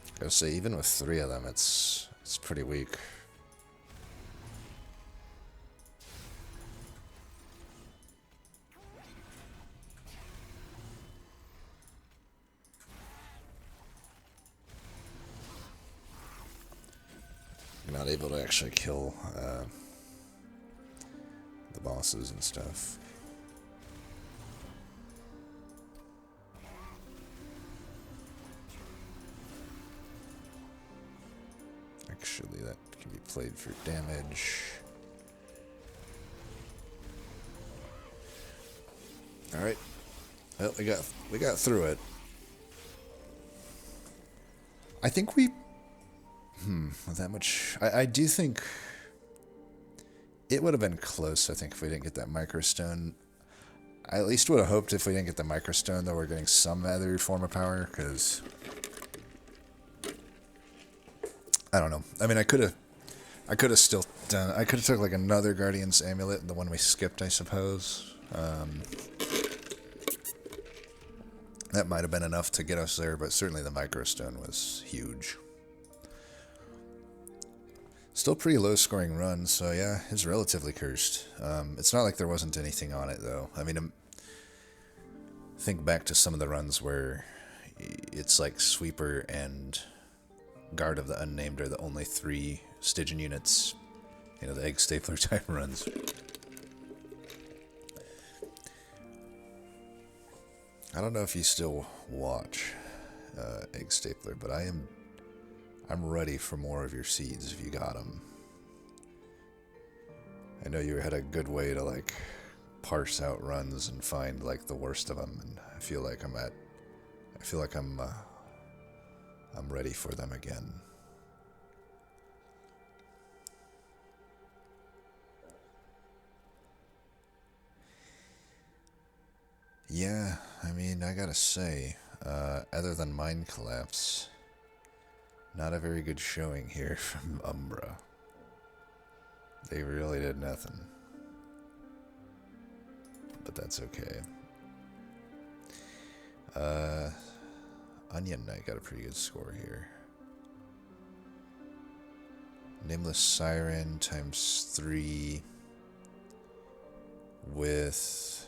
S1: I gotta say, even with 3 of them, it's pretty weak. You're not able to actually kill the bosses and stuff. Actually, that can be played for damage. All right. Well, we got through it. I think we. With that much, I do think it would have been close. I think if we didn't get that microstone, I at least would have hoped if we didn't get the microstone, though, we're getting some other form of power. Because I don't know. I mean, I could have still done. I could have took like another Guardian's Amulet, the one we skipped, I suppose. That might have been enough to get us there, but certainly the microstone was huge. Still pretty low scoring run, so yeah, it's relatively cursed. It's not like there wasn't anything on it, though. I mean, think back to some of the runs where it's like Sweeper and Guard of the Unnamed are the only 3 Stygian units. You know, the Egg Stapler type runs. I don't know if you still watch Egg Stapler, but I'm ready for more of your seeds if you got them. I know you had a good way to like parse out runs and find like the worst of them, and I feel like I'm ready for them again. Yeah, I mean, I gotta say, other than Mind Collapse, not a very good showing here from Umbra. They really did nothing. But that's okay. Onion Knight got a pretty good score here. Nameless Siren times 3 with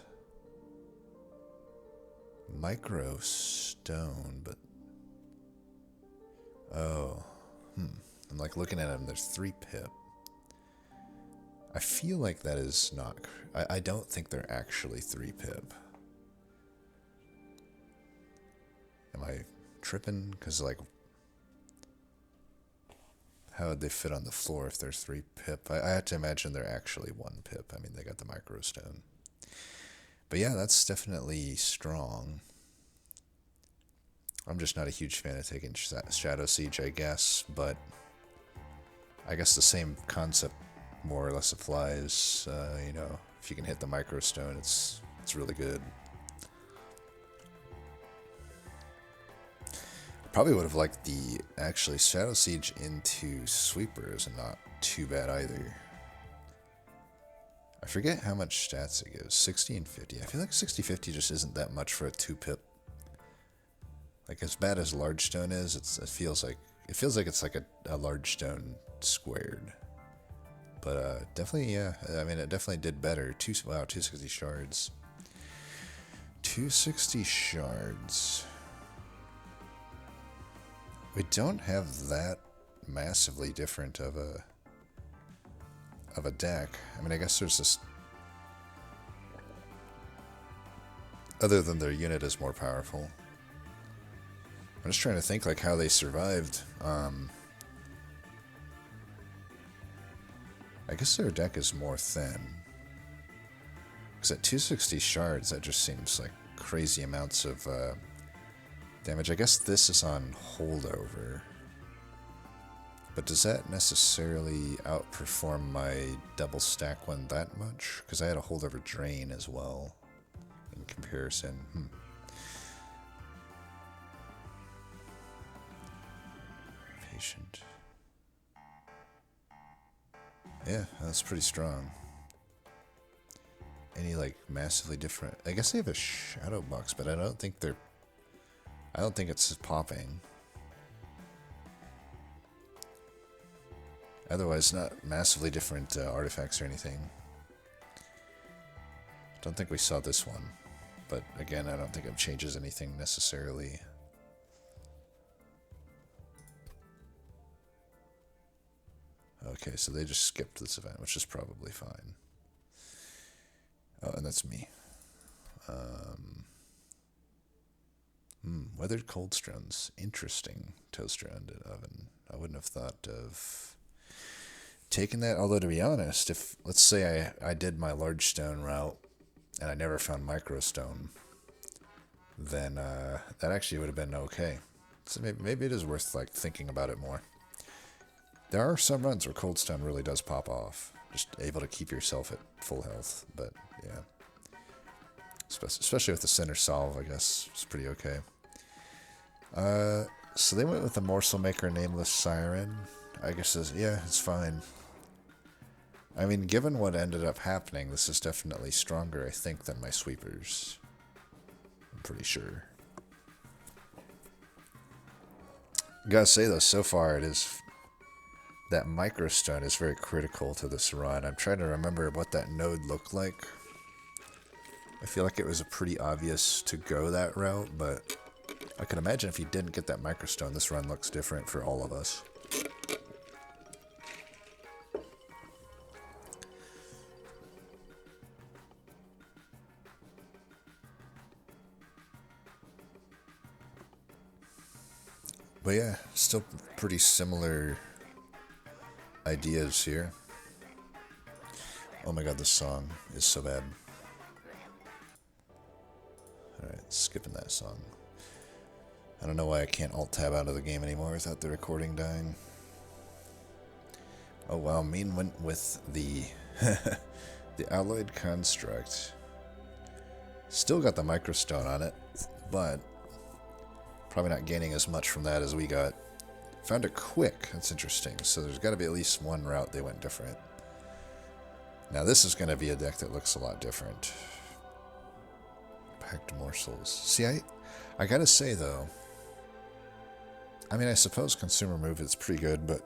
S1: Micro Stone, but I'm like looking at him, there's 3 pip. I feel like that is not, I don't think they're actually 3 pip. Am I tripping? Because like, how would they fit on the floor if there's 3 pip? I have to imagine they're actually 1 pip. I mean, they got the Micro Stone. But yeah, that's definitely strong. I'm just not a huge fan of taking Shadow Siege, I guess, but I guess the same concept more or less applies. You know, if you can hit the Micro Stone, it's really good. Probably would have liked the actually Shadow Siege into Sweeper is not too bad either. I forget how much stats it gives. 60 and 50. I feel like 60-50 just isn't that much for a 2 pip. Like as bad as large stone is, it feels like it's like a large stone squared. But definitely, yeah. I mean, it definitely did better. 260 shards. 260 shards. We don't have that massively different of a deck. I mean, I guess there's this. Other than their unit is more powerful. I'm just trying to think like how they survived. I guess their deck is more thin. Because at 260 shards, that just seems like crazy amounts of damage. I guess this is on holdover. But does that necessarily outperform my double stack one that much? Because I had a holdover drain as well in comparison. Patient. Yeah, that's pretty strong. Any like massively different? I guess they have a shadow box, but I don't think it's popping. Otherwise, not massively different artifacts or anything. Don't think we saw this one, but again, I don't think it changes anything necessarily. Okay, so they just skipped this event, which is probably fine. Oh, and that's me. Weathered cold stones. Interesting. Toaster under oven. I wouldn't have thought of taking that, although to be honest, if, let's say I did my large stone route, and I never found microstone, then that actually would have been okay. So maybe it is worth like thinking about it more. There are some runs where cold stone really does pop off. Just able to keep yourself at full health, but yeah. Especially with the center solve, I guess, it's pretty okay. So they went with the morsel maker nameless siren. I guess it's fine. I mean, given what ended up happening, this is definitely stronger, I think, than my sweepers. I'm pretty sure. Gotta say though, so far it is. That microstone is very critical to this run. I'm trying to remember what that node looked like. I feel like it was pretty obvious to go that route, but I can imagine if you didn't get that microstone, this run looks different for all of us. But yeah, still pretty similar ideas here. Oh my god, this song is so bad. Alright, skipping that song. I don't know why I can't alt-tab out of the game anymore without the recording dying. Oh wow, Mean went with the the alloyed construct. Still got the microstone on it, but probably not gaining as much from that as we got. Found it quick. That's interesting. So there's got to be at least one route they went different. Now this is going to be a deck that looks a lot different. Packed morsels. See, I gotta say though, I mean, I suppose consumer move is pretty good, but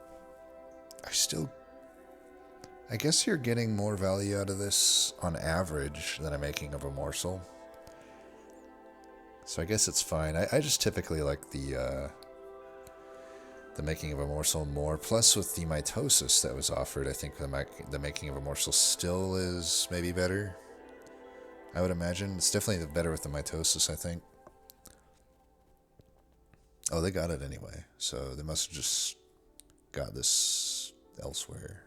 S1: I guess you're getting more value out of this on average than a making of a morsel. So I guess it's fine. I just typically like the making of a morsel more. Plus with the mitosis that was offered, I think the making of a morsel still is maybe better. I would imagine. It's definitely better with the mitosis, I think. Oh, they got it anyway. So they must have just got this elsewhere.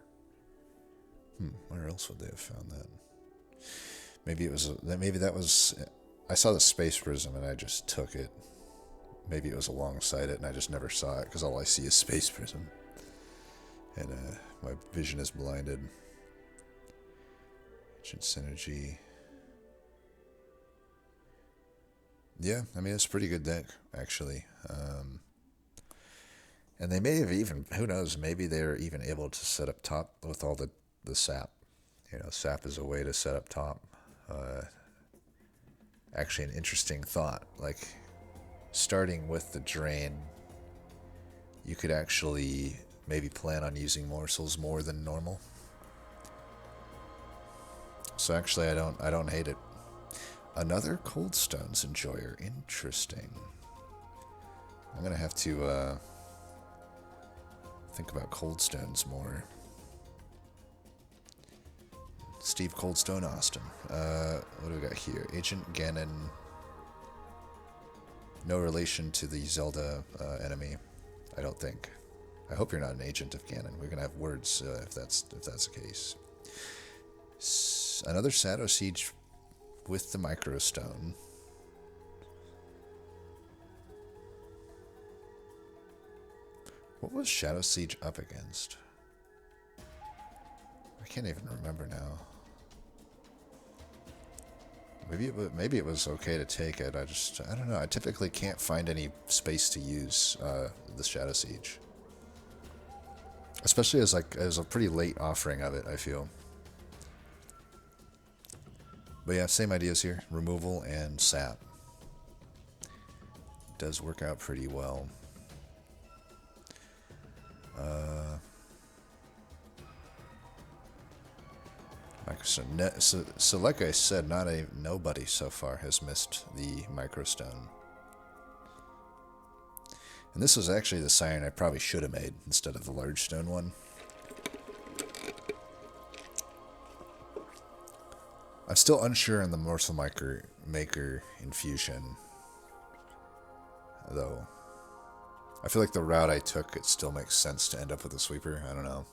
S1: Where else would they have found that? Maybe that was. I saw the space prism and I just took it. Maybe it was alongside it and I just never saw it because all I see is space prism. And my vision is blinded. Ancient synergy. Yeah, I mean, it's a pretty good deck, actually. And they may have even, who knows, maybe they're even able to set up top with all the sap. You know, sap is a way to set up top. Actually, an interesting thought. Like, starting with the drain, you could actually maybe plan on using morsels more than normal. So actually, I don't hate it. Another Cold Stones enjoyer. Interesting. I'm gonna have to think about Cold Stones more. Steve Coldstone Austin. What do we got here? Agent Ganon. No relation to the Zelda enemy, I don't think. I hope you're not an agent of Ganon. We're gonna have words if that's the case. Another Shadow Siege with the Microstone. What was Shadow Siege up against? I can't even remember now. Maybe it was okay to take it. I don't know. I typically can't find any space to use the Shadow Siege, especially as a pretty late offering of it, I feel. But yeah, same ideas here. Removal and sap. Does work out pretty well. So like I said, nobody so far has missed the Microstone. And this was actually the siren I probably should have made instead of the large stone one. I'm still unsure on the morsel maker infusion, though. I feel like the route I took, it still makes sense to end up with a sweeper. I don't know.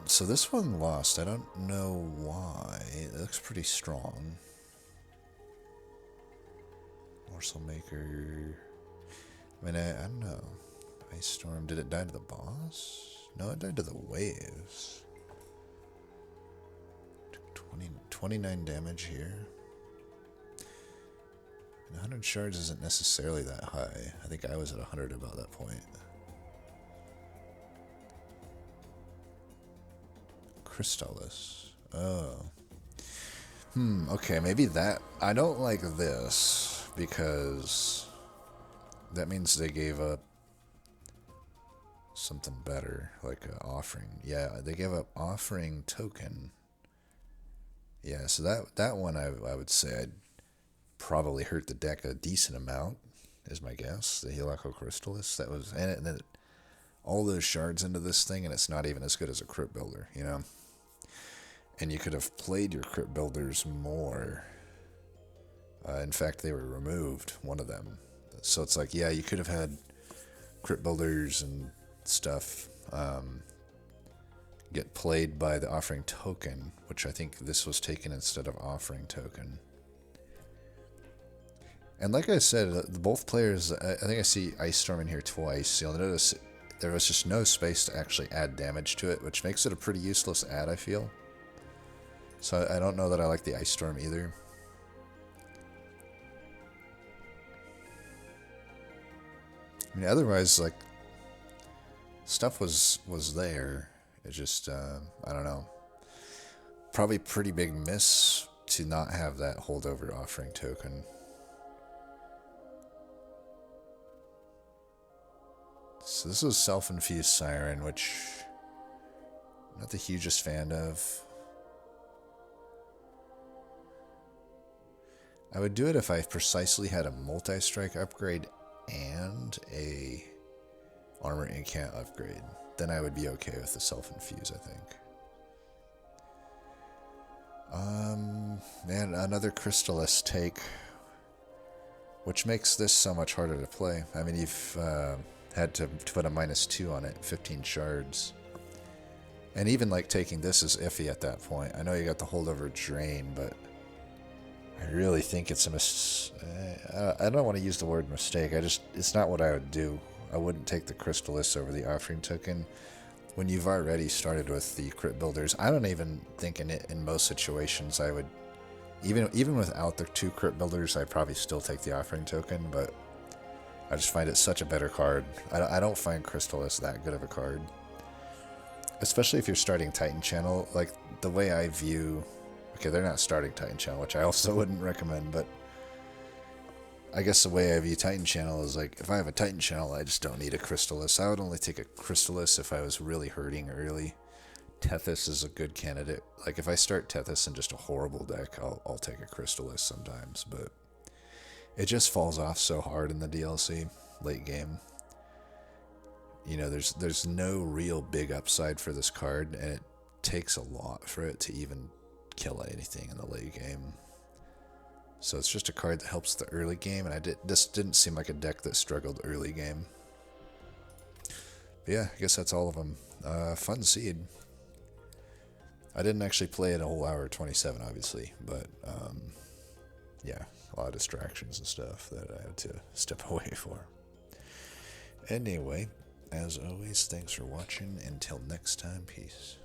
S1: So this one lost. I don't know why. It looks pretty strong. Morsel maker. I mean, I don't know. Ice Storm. Did it die to the boss? No, it died to the waves. 29 damage here. And 100 shards isn't necessarily that high. I think I was at 100 about that point. Crystallis. Oh. Okay, maybe that... I don't like this, because that means they gave up something better, like an offering. Yeah, they gave up offering token. Yeah, so that one I would say I'd probably hurt the deck a decent amount, is my guess. The Helico Crystallis. That was... And then all those shards into this thing, and it's not even as good as a Crypt Builder, you know? And you could have played your Crypt Builders more. In fact, they were removed, one of them. So it's like, yeah, you could have had Crypt Builders and stuff get played by the offering token, which I think this was taken instead of offering token. And like I said, both players, I think I see Ice Storm in here twice. You'll notice there was just no space to actually add damage to it, which makes it a pretty useless add, I feel. So I don't know that I like the Ice Storm either. I mean, otherwise, like, stuff was there. It just, I don't know. Probably pretty big miss to not have that holdover offering token. So this was Self-Infused Siren, which I'm not the hugest fan of. I would do it if I precisely had a multi-strike upgrade and a armor incant upgrade. Then I would be okay with the self-infuse, I think. Man, another Crystallis take, which makes this so much harder to play. I mean, you've had to put a -2 on it, 15 shards. And even like taking this is iffy at that point. I know you got the holdover drain, but I really think it's a I don't want to use the word mistake. It's not what I would do. I wouldn't take the Crystallis over the offering token when you've already started with the Crypt Builders. I don't even think in most situations I would, even without the 2 Crypt Builders, I'd probably still take the offering token, but I just find it such a better card. I don't find Crystallis that good of a card. Especially if you're starting Titan Channel. Like, the way I view Okay, they're not starting Titan Channel, which I also wouldn't recommend, but I guess the way I view Titan Channel is like, if I have a Titan Channel, I just don't need a Crystallis. I would only take a Crystallis if I was really hurting early. Tethys is a good candidate. Like, if I start Tethys in just a horrible deck, I'll take a Crystallis sometimes, but it just falls off so hard in the DLC late game. You know, there's no real big upside for this card, and it takes a lot for it to even kill anything in the late game. So it's just a card that helps the early game, and this didn't seem like a deck that struggled early game. But yeah, I guess that's all of them. Fun seed. I didn't actually play it a whole hour 27, obviously, but yeah, a lot of distractions and stuff that I had to step away for. Anyway, as always, thanks for watching. Until next time, peace.